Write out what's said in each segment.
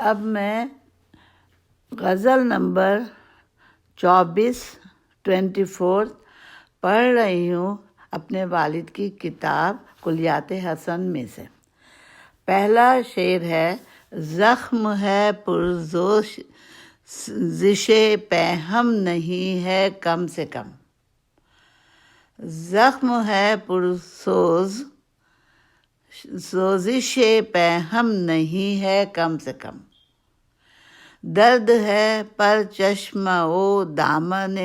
اب میں غزل نمبر 24 پڑھ رہی ہوں اپنے والد کی کتاب کلیات حسن میں سے۔ پہلا شعر ہے: زخم ہے پرزوش زشے پیہم نہیں ہے کم سے کم۔ زخم ہے پرسوز سوزش پیہم نہیں ہے کم سے کم۔ درد ہے پر چشمہ و دامن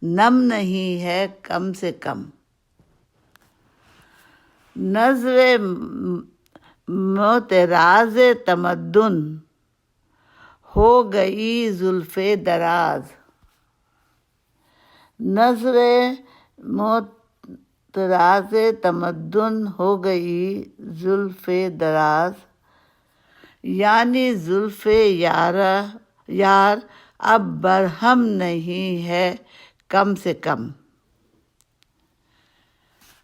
نم نہیں ہے کم سے کم۔ نظر معتراض تمدن ہو گئی زلف دراز۔ نظر معتراض تمدن ہو گئی زلف دراز، یعنی زلف یار اب برہم نہیں ہے کم سے کم۔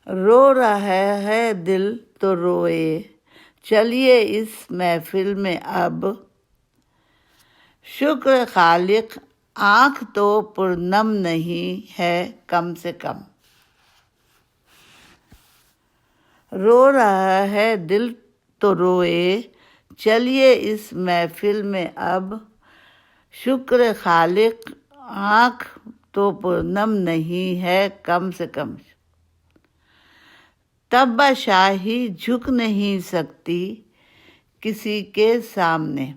رو رہا ہے دل تو روئے چلیے اس محفل میں اب، شکر خالق آنکھ تو پرنم نہیں ہے کم سے کم۔ رو رہا ہے دل تو روئے چلیے اس محفل میں اب، شکر خالق آنکھ تو پرنم نہیں ہے کم سے کم۔ تب شاہی جھک نہیں سکتی کسی کے سامنے،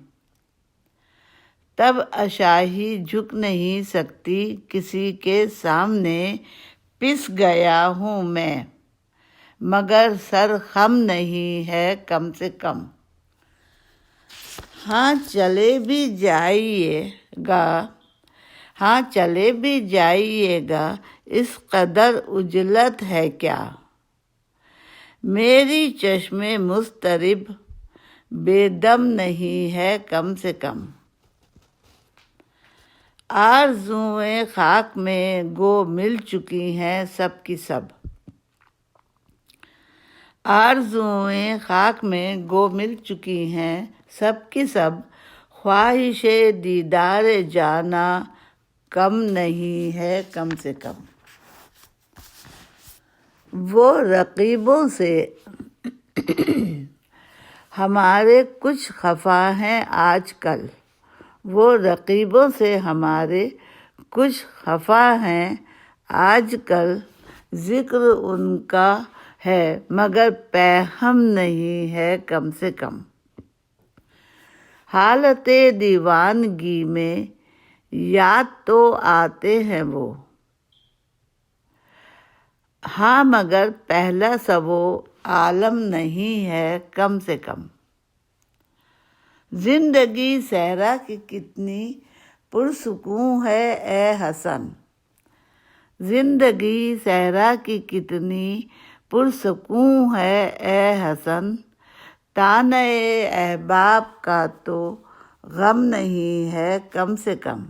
تب شاہی جھک نہیں سکتی کسی کے سامنے، پس گیا ہوں میں مگر سر خم نہیں ہے کم سے کم۔ ہاں چلے بھی جائیے گا اس قدر عجلت ہے کیا، میری چشم مضطرب بے دم نہیں ہے کم سے کم۔ آرزوئیں خاک میں گو مل چکی ہیں سب کی سب، آرزوئیں خاک میں گو مل چکی ہیں سب کی سب، خواہش دیدار جانا کم نہیں ہے کم سے کم۔ وہ رقیبوں سے ہمارے کچھ خفا ہیں آج کل، وہ رقیبوں سے ہمارے کچھ خفا ہیں آج کل، ذکر ان کا ہے مگر پیہم نہیں ہے کم سے کم۔ حالت دیوانگی میں یاد تو آتے ہیں وہ، ہاں مگر پہلا سا وہ عالم نہیں ہے کم سے کم۔ زندگی صحرا کی کتنی پرسکون ہے اے حسن، زندگی صحرا کی کتنی پرسکون ہے اے حسن، طعنۂ احباب کا تو غم نہیں ہے کم سے کم۔